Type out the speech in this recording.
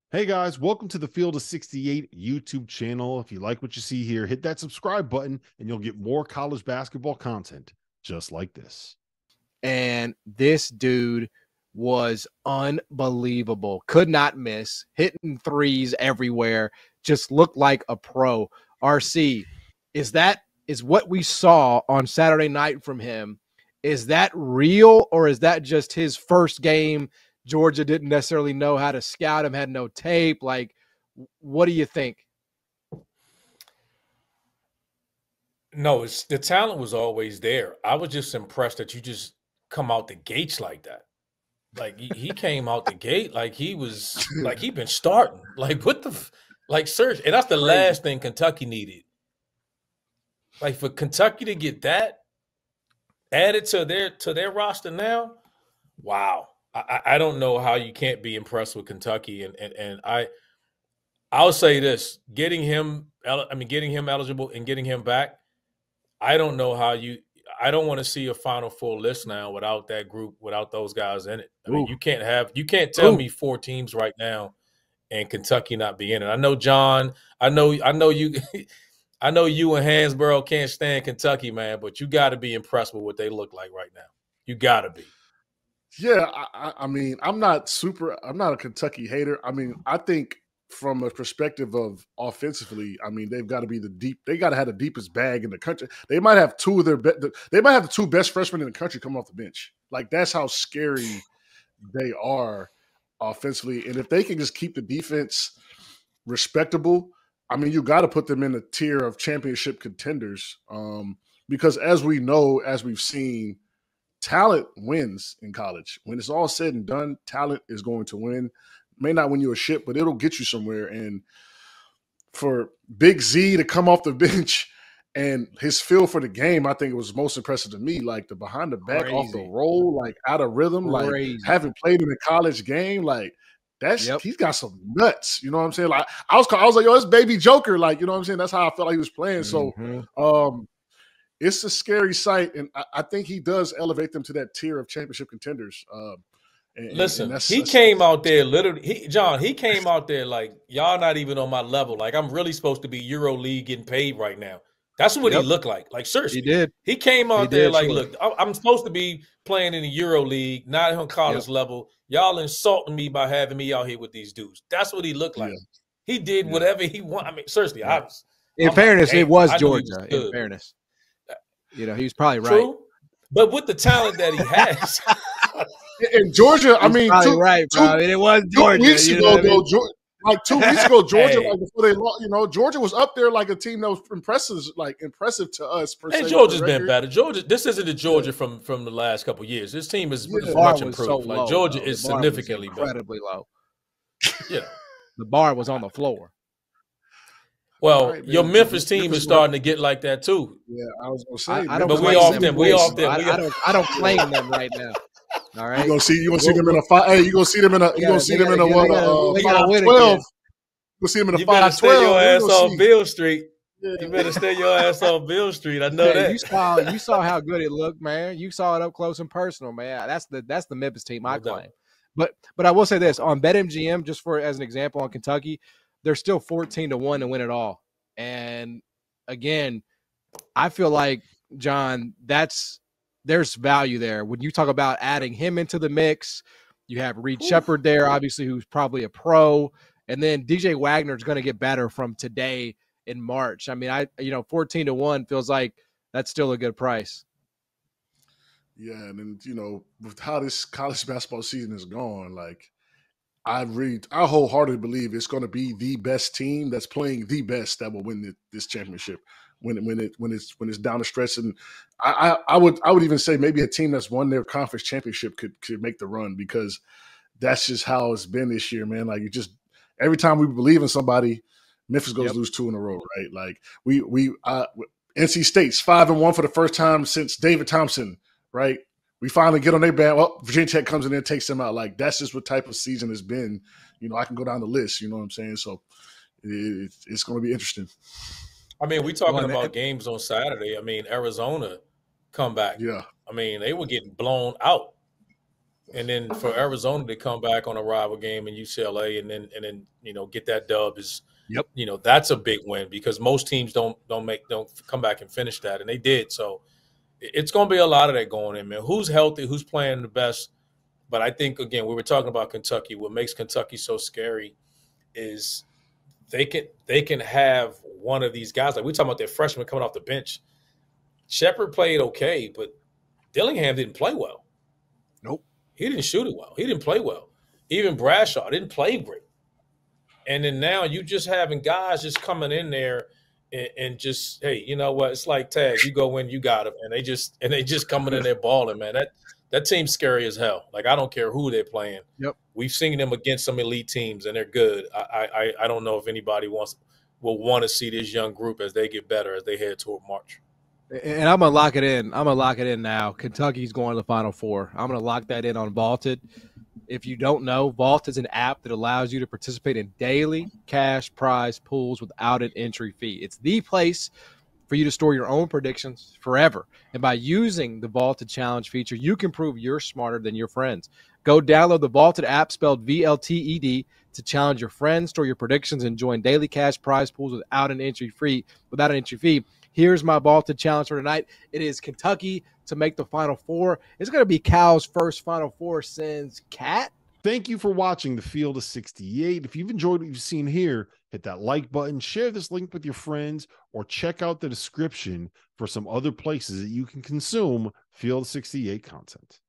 Hey guys, welcome to the Field of 68 YouTube channel. If you like what you see here, hit that subscribe button and you'll get more college basketball content just like this. And this dude was unbelievable. Could not miss, hitting threes everywhere, just looked like a pro. RC, is what we saw on Saturday night from him, is that real or is that just his first game? Georgia didn't necessarily know how to scout him, had no tape. Like, what do you think? No, it's the talent was always there. I was just impressed that you just come out the gates like that. Like he came out the gate like he was like he been starting. Like what the like Serge, and that's the last thing Kentucky needed. Like for Kentucky to get that added to their roster now, wow. I don't know how you can't be impressed with Kentucky and I'll say this, getting him eligible and getting him back. I don't know how I don't want to see a Final Four list now without that group, without those guys in it. I mean, you can't tell me four teams right now and Kentucky not be in it. I know John, I know you I know you and Hansborough can't stand Kentucky, man, but you got to be impressed with what they look like right now. You got to be. Yeah, I mean, I'm not a Kentucky hater. I mean, I think from a perspective of offensively, I mean, they've got to be they got to have the deepest bag in the country. They might have they might have the two best freshmen in the country coming off the bench. Like, that's how scary they are offensively. And if they can just keep the defense respectable, I mean, you got to put them in the tier of championship contenders. Because as we know, as we've seen, talent wins in college. When it's all said and done, talent is going to win. May not win you a shit, but it'll get you somewhere. And for Big Z to come off the bench and his feel for the game, I think it was most impressive to me. Like the behind the back, off the roll, like out of rhythm, like having played in a college game, like he's got some nuts. You know what I'm saying? Like I was like, yo, it's Baby Joker. Like, you know what I'm saying? That's how I felt like he was playing. So it's a scary sight, and I think he does elevate them to that tier of championship contenders. Listen, he came out there literally. John, he came out there like, y'all not even on my level. Like, I'm really supposed to be Euro League getting paid right now. That's what he looked like. Like, seriously. He did. He came out there like, look, I'm supposed to be playing in the Euro League, not on college level. Y'all insulting me by having me out here with these dudes. That's what he looked like. He did whatever he wanted. I mean, seriously, in fairness, it was Georgia. In fairness. You know, he was probably right. True. But with the talent that he has. In Georgia, I mean, it was Georgia. 2 weeks ago, like 2 weeks ago, Georgia, like before they lost, you know, Georgia was up there like a team that was impressive to us. And Georgia's been better. Georgia, this isn't the Georgia from the last couple of years. This team is much improved. So like low, Georgia is significantly incredibly low. Yeah, the bar was on the floor. Well, your Memphis team is starting to get like that too. Yeah, I was gonna say, but we off them. I don't claim them right now. All right, you gonna see them in a 5. Hey, you gonna see them in a 5-12. You'll see them in a 5-12. Stay your ass on Bill Street. You better stay your ass on Bill Street. I know that. You saw how good it looked, man. You saw it up close and personal, man. That's the Memphis team I claim. But I will say this on BetMGM, just as an example on Kentucky. They're still 14-1 to win it all. And again, I feel like, John, there's value there. When you talk about adding him into the mix, you have Reed Shepherd there, obviously, who's probably a pro. And then DJ Wagner is going to get better from today in March. I mean, 14-1 feels like that's still a good price. Yeah, and then, you know, with how this college basketball season is going, like, I wholeheartedly believe it's going to be the best team that's playing the best that will win this championship when it's down the stretch. And I would even say maybe a team that's won their conference championship could make the run, because that's just how it's been this year, man. Like, every time we believe in somebody, Memphis goes lose 2 in a row, right? Like NC State's 5-1 for the first time since David Thompson, right? We finally get on their band. Well, Virginia Tech comes in there and takes them out. Like, that's just what type of season it's been. You know, I can go down the list. You know what I'm saying? So it's going to be interesting. I mean, we talking about games on Saturday. I mean, Arizona come back. Yeah. I mean, they were getting blown out. And then for Arizona to come back on a rival game in UCLA and then get that dub is that's a big win because most teams don't come back and finish that, and they did. So it's going to be a lot of that going in, man. Who's healthy? Who's playing the best? But I think, again, we were talking about Kentucky. What makes Kentucky so scary is they can have one of these guys. Like we're talking about their freshman coming off the bench. Shepard played okay, but Dillingham didn't play well. Nope. He didn't shoot it well. He didn't play well. Even Bradshaw didn't play great. And then now you just having guys just coming in there and just, hey, you know what? It's like tag. You go in, you got them. And they just coming in there balling, man. That team's scary as hell. Like, I don't care who they're playing. Yep. We've seen them against some elite teams, and they're good. I don't know if anybody will want to see this young group as they get better as they head toward March. And I'm going to lock it in. I'm going to lock it in now. Kentucky's going to the Final Four. I'm going to lock that in on Vaulted. If you don't know, Vault is an app that allows you to participate in daily cash prize pools without an entry fee. It's the place for you to store your own predictions forever. And by using the Vaulted Challenge feature, you can prove you're smarter than your friends. Go download the Vaulted app, spelled VLTED, to challenge your friends, store your predictions, and join daily cash prize pools without an entry fee. Here's my Vaulted challenge for tonight. It is Kentucky to make the Final Four. It's going to be Cal's first Final Four since Cat. Thank you for watching the Field of 68. If you've enjoyed what you've seen here, hit that like button, share this link with your friends, or check out the description for some other places that you can consume Field 68 content.